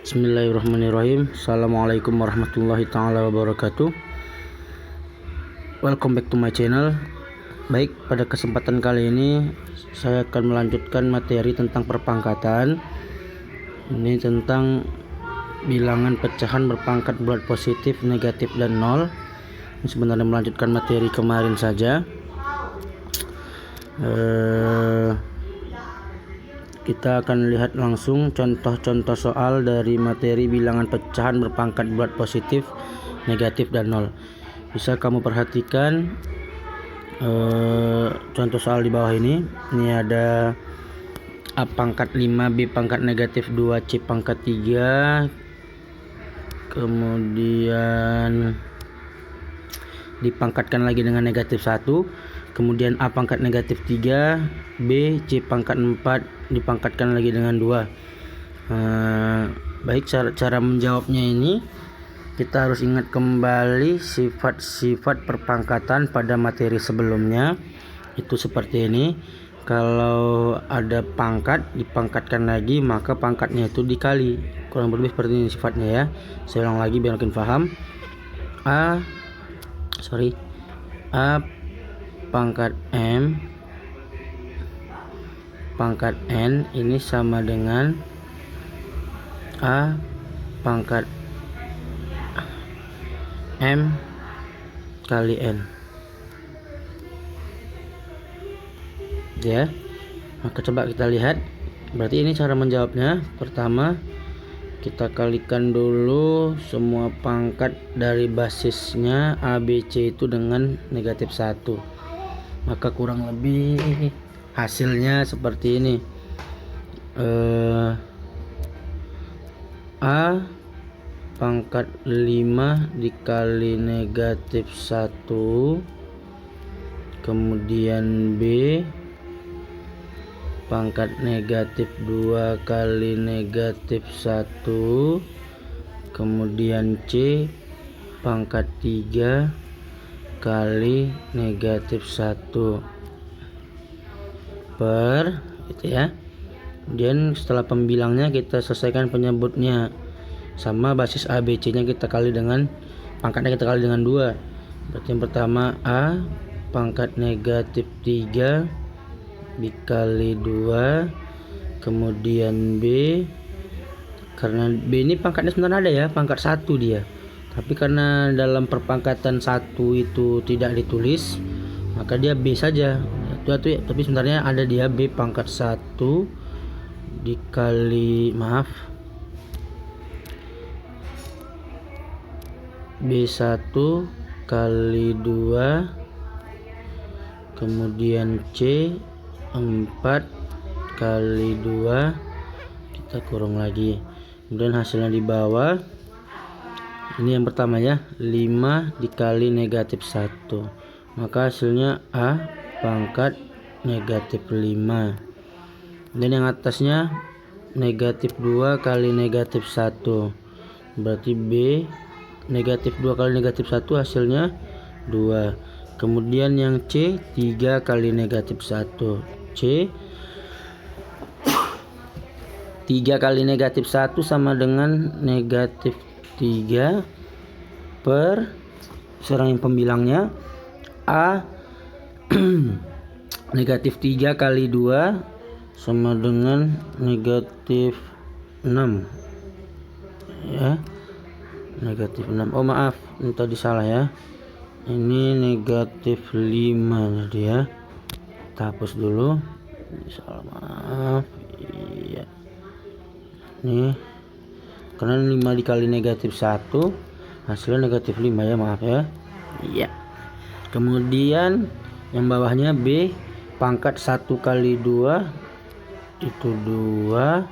Bismillahirrahmanirrahim. Assalamualaikum warahmatullahi taala wabarakatuh. Welcome back to my channel. Baik, pada kesempatan kali ini saya akan melanjutkan materi tentang perpangkatan. Ini tentang bilangan pecahan berpangkat bulat positif, negatif, dan nol. Ini sebenarnya melanjutkan materi kemarin saja. Kita akan lihat langsung contoh-contoh soal dari materi bilangan pecahan berpangkat bulat positif, negatif, dan nol. Bisa kamu perhatikan contoh soal di bawah ini. Ini ada A pangkat 5, B pangkat negatif 2, C pangkat 3, kemudian dipangkatkan lagi dengan negatif 1, kemudian A pangkat negatif 3, B, C pangkat 4 dipangkatkan lagi dengan 2. Baik, cara menjawabnya ini kita harus ingat kembali sifat-sifat perpangkatan pada materi sebelumnya. Itu seperti ini. Kalau ada pangkat dipangkatkan lagi, maka pangkatnya itu dikali. Kurang lebih seperti ini sifatnya ya. Saya ulang lagi biar makin paham. A pangkat M pangkat N ini sama dengan A pangkat M kali N ya. Maka coba kita lihat, berarti ini cara menjawabnya. Pertama, kita kalikan dulu semua pangkat dari basisnya A, B, C itu dengan negatif 1. Maka kurang lebih hasilnya seperti ini. A pangkat 5 dikali negatif 1, kemudian B pangkat negatif 2 kali negatif 1, kemudian C pangkat 3 kali negatif 1 per gitu ya. Kemudian setelah pembilangnya kita selesaikan penyebutnya, sama basis A, B, C nya kita kali dengan pangkatnya, kita kali dengan 2. Berarti yang pertama A pangkat negatif 3 dikali 2, kemudian B, karena B ini pangkatnya sebenarnya ada ya, pangkat 1 dia, tapi karena dalam perpangkatan 1 itu tidak ditulis, maka dia B saja. Tapi sebenarnya ada dia B pangkat 1 dikali B1 kali 2, kemudian C 4 kali 2, kita kurung lagi, kemudian hasilnya di bawah. Ini yang pertama ya, 5 dikali negatif 1, maka hasilnya A pangkat negatif 5. Dan yang atasnya negatif 2 kali negatif 1, berarti B negatif 2 kali negatif 1 hasilnya 2. Kemudian yang C 3 kali negatif 1, C 3 kali negatif 1 sama dengan negatif 3 per, sekarang yang pembilangnya A negatif 3 kali 2 sama dengan negatif 6 ya, negatif 6. Oh maaf, ini tadi salah ya, ini negatif 5 tadi ya, kita hapus dulu, salah, maaf. Iya, nih karena 5 dikali negatif 1 hasilnya negatif 5 ya, maaf ya. Iya. Kemudian yang bawahnya B pangkat 1 kali 2 itu 2,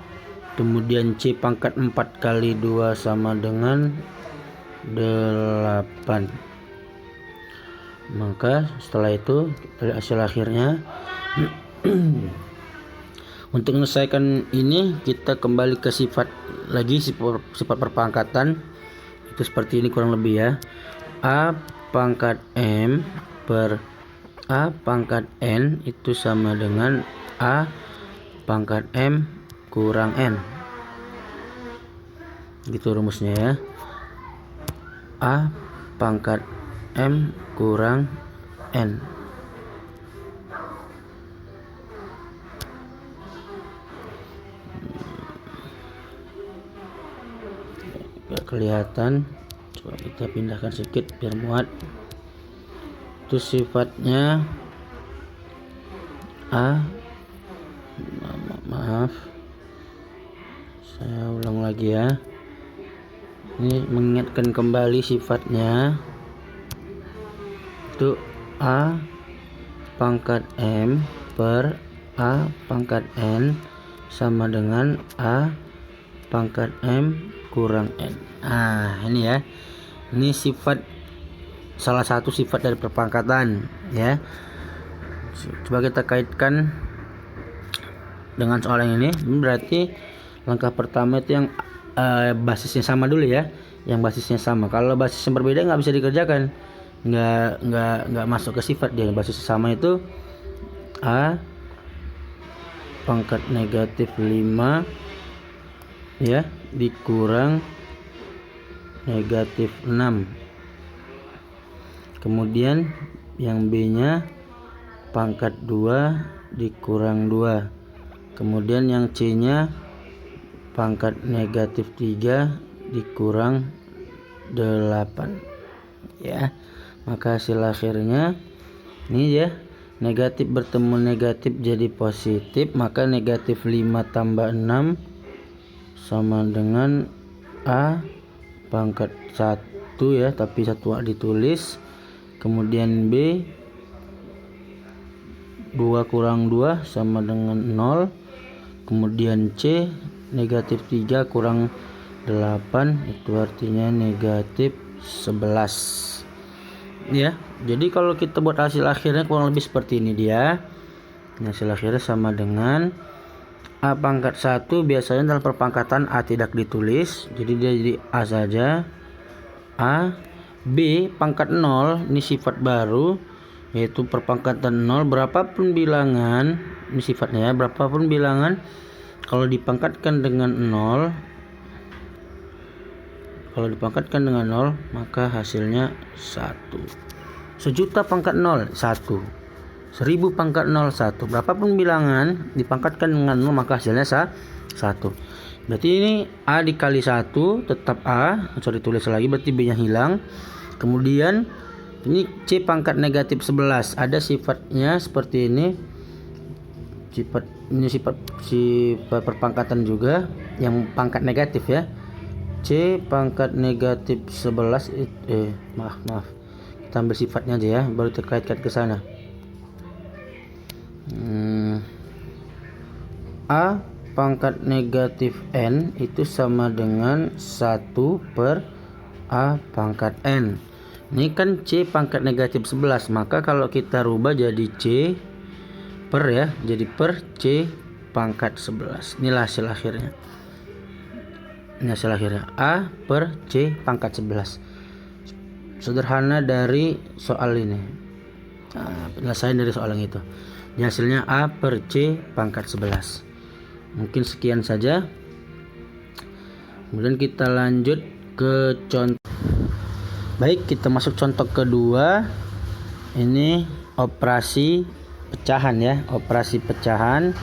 kemudian C pangkat 4 kali 2 sama dengan 8. Maka setelah itu kita lihat hasil akhirnya. Untuk menyelesaikan ini kita kembali ke sifat perpangkatan. Itu seperti ini kurang lebih ya. A pangkat M per A pangkat N itu sama dengan A pangkat M kurang N. Gitu rumusnya ya. A pangkat M kurang N. Gak kelihatan, coba kita pindahkan sedikit biar muat. Itu sifatnya A, maaf, saya ulang lagi ya. Ini mengingatkan kembali sifatnya itu A pangkat M per A pangkat N sama dengan A pangkat M kurang N. Nah ini ya, ini sifat, salah satu sifat dari perpangkatan ya. Coba kita kaitkan dengan soal yang ini. Berarti langkah pertama itu yang basisnya sama dulu ya, yang basisnya sama. Kalau basisnya berbeda nggak bisa dikerjakan, nggak masuk ke sifat dia. Basisnya sama itu A pangkat negatif 5 ya dikurang negatif 6. Kemudian yang B nya pangkat 2 dikurang 2. Kemudian yang C nya pangkat negatif 3 dikurang 8 ya. Maka hasil akhirnya ini ya, negatif bertemu negatif jadi positif, maka negatif 5 tambah 6 sama dengan A pangkat 1 ya, tapi 1 ditulis. Kemudian B 2 kurang 2 sama dengan 0. Kemudian C negatif 3 kurang 8, itu artinya negatif 11 ya. Jadi kalau kita buat hasil akhirnya kurang lebih seperti ini dia. Hasil akhirnya sama dengan A pangkat 1, biasanya dalam perpangkatan A tidak ditulis, jadi dia jadi A saja. A. B pangkat 0, ini sifat baru, yaitu perpangkatan 0. Berapapun bilangan, ini sifatnya ya, berapapun bilangan kalau dipangkatkan dengan 0, maka hasilnya 1. 1.000.000 pangkat 0 1, 1.000 pangkat 0 1. Berapapun bilangan dipangkatkan dengan 0 maka hasilnya 1. Berarti ini A dikali 1 tetap A, sorry tulis lagi, berarti B nya hilang. Kemudian ini C pangkat negatif 11, ada sifatnya seperti ini. Sifat perpangkatan juga yang pangkat negatif ya. C pangkat negatif 11 maaf. Kita ambil sifatnya aja ya, baru terkaitkan ke sana. A pangkat negatif N itu sama dengan 1 per A pangkat N. Ini kan C pangkat negatif 11, maka kalau kita rubah jadi C per ya, jadi per C pangkat 11. Inilah hasil akhirnya. Ini hasil akhirnya A per C pangkat 11. Sederhana dari soal ini. Nah, penyelesaian dari soal yang itu. Ini hasilnya A per C pangkat 11. Mungkin sekian saja. Kemudian kita lanjut ke contoh. Baik, kita masuk contoh kedua. Ini operasi pecahan ya, operasi pecahan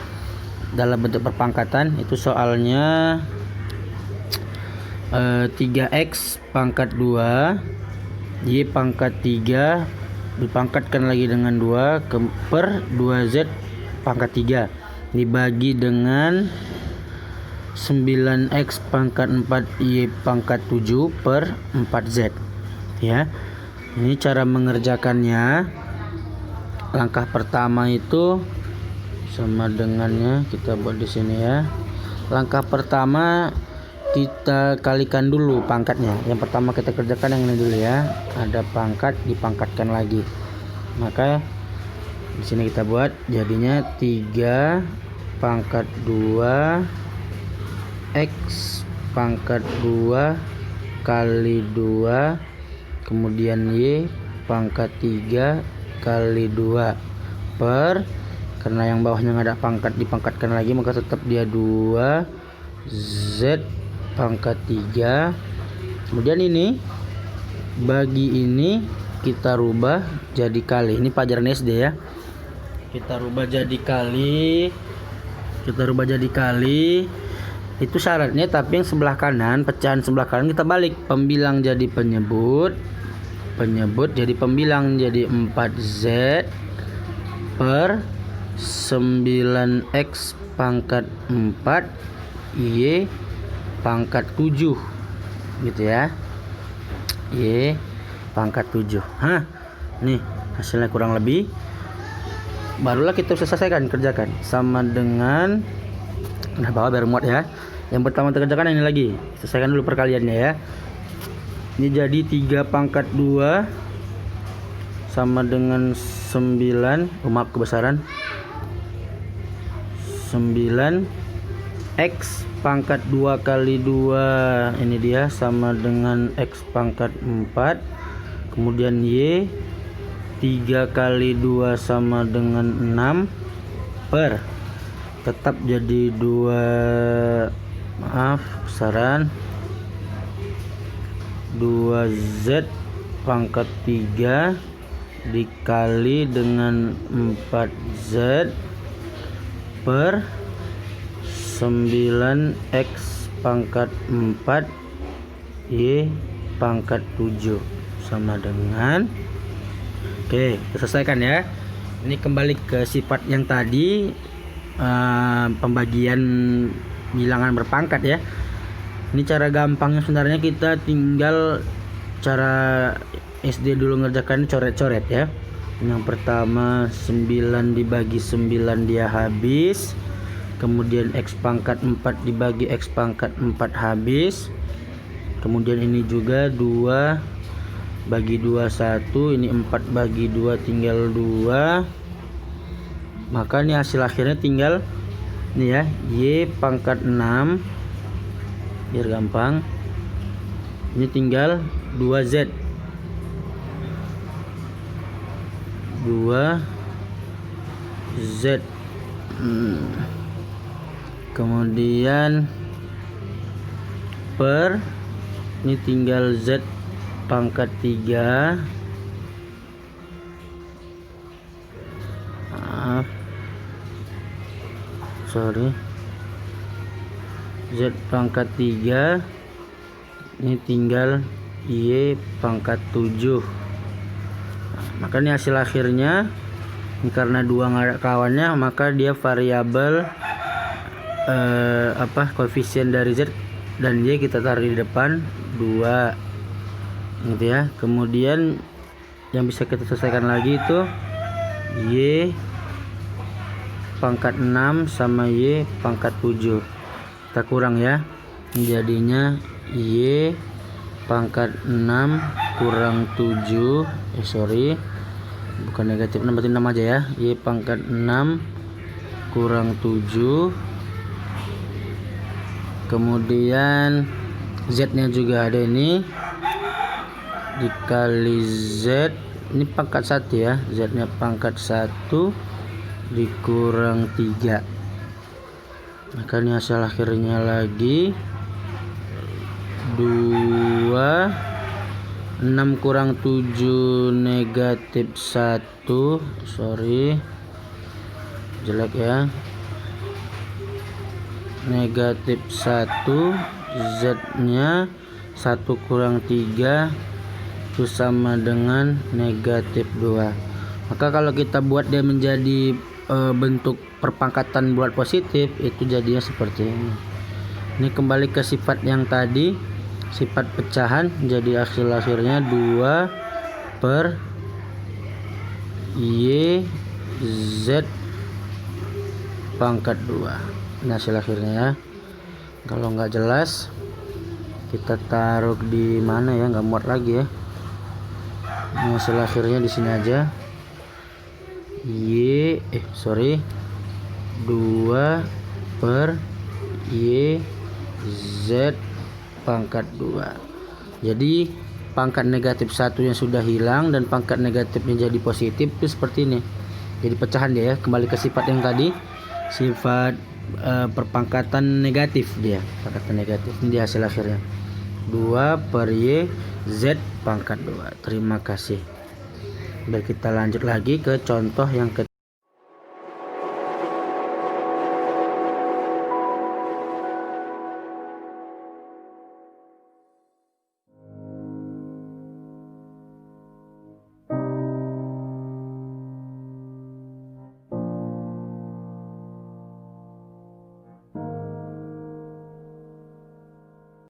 dalam bentuk perpangkatan. Itu soalnya 3x pangkat 2 y pangkat 3 dipangkatkan lagi dengan 2 per 2z pangkat 3 dibagi dengan 9x pangkat 4 y pangkat 7 per 4z ya. Ini cara mengerjakannya. Langkah pertama itu sama dengannya kita buat di sini ya. Langkah pertama kita kalikan dulu pangkatnya. Yang pertama kita kerjakan yang ini dulu ya. Ada pangkat, dipangkatkan lagi. Maka di sini kita buat jadinya 3 pangkat 2 x pangkat 2 kali 2 kemudian y pangkat 3 kali 2 per, karena yang bawahnya nggak ada pangkat dipangkatkan lagi maka tetap dia 2 z pangkat 3. Kemudian ini bagi ini kita rubah jadi kali. Ini pelajaran SD ya. Kita rubah jadi kali. Itu syaratnya, tapi yang sebelah kanan, pecahan sebelah kanan kita balik. Pembilang jadi penyebut jadi pembilang, jadi 4Z per 9X pangkat 4 Y pangkat 7 gitu ya. Y pangkat 7. Nih hasilnya kurang lebih. Barulah kita bisa selesaikan, kerjakan. Sama dengan, nah bawah biar muat ya. Yang pertama kita kerjakan ini lagi. Selesaikan dulu perkaliannya ya. Ini jadi 3 pangkat 2 sama dengan 9. Maaf kebesaran. 9 X pangkat 2 kali 2 ini dia sama dengan X pangkat 4. Kemudian Y 3 kali 2 sama dengan 6 per, tetap jadi 2, maaf besaran, 2Z pangkat 3 dikali dengan 4Z per 9X pangkat 4 Y pangkat 7 sama dengan, oke, kita selesaikan ya. Ini kembali ke sifat yang tadi, pembagian bilangan berpangkat ya. Ini cara gampangnya sebenarnya, kita tinggal cara SD dulu ngerjakan coret-coret ya. Yang pertama 9 dibagi 9 dia habis. Kemudian X pangkat 4 dibagi X pangkat 4 habis. Kemudian ini juga 2 bagi 2 1, ini 4 bagi 2 tinggal 2. Maka ini hasil akhirnya tinggal ini ya, Y pangkat 6, biar gampang. Ini tinggal 2Z. 2Z. Kemudian per, ini tinggal Z pangkat 3. Maaf, sorry, Z pangkat 3. Ini tinggal Y pangkat 7. Maka ini hasil akhirnya. Ini karena 2 nggak ada kawannya, maka dia variabel koefisien dari Z dan Y kita taruh di depan 2 gitu ya. Kemudian yang bisa kita selesaikan lagi itu Y pangkat 6 sama Y pangkat 7. Kita kurang ya, jadinya Y pangkat 6 kurang 7, bukan negatif 6, berarti 6 aja ya. Y pangkat 6 kurang 7. Kemudian Z nya juga ada, ini dikali Z, ini pangkat 1 ya, Z nya pangkat 1 dikurang 3. Maka ini hasil akhirnya lagi 2, 6 kurang 7 negatif 1, jelek ya, negatif 1. Z nya 1 kurang 3 itu sama dengan negatif 2. Maka kalau kita buat dia menjadi bentuk perpangkatan bulat positif, itu jadinya seperti ini. Ini kembali ke sifat yang tadi, sifat pecahan, jadi hasil akhirnya 2 per Y Z pangkat 2. Ini hasil akhirnya ya. Kalau nggak jelas kita taruh di mana ya, nggak muat lagi ya. Ini hasil akhirnya di sini aja. 2 per Y Z pangkat 2. Jadi pangkat negatif 1 yang sudah hilang dan pangkat negatifnya jadi positif itu seperti ini. Jadi pecahan dia ya, kembali ke sifat yang tadi. sifat perpangkatan negatif, dia pangkatan negatif ini di hasil akhirnya 2 per Y Z pangkat 2. Terima kasih. Biar kita lanjut lagi ke contoh yang ketiga.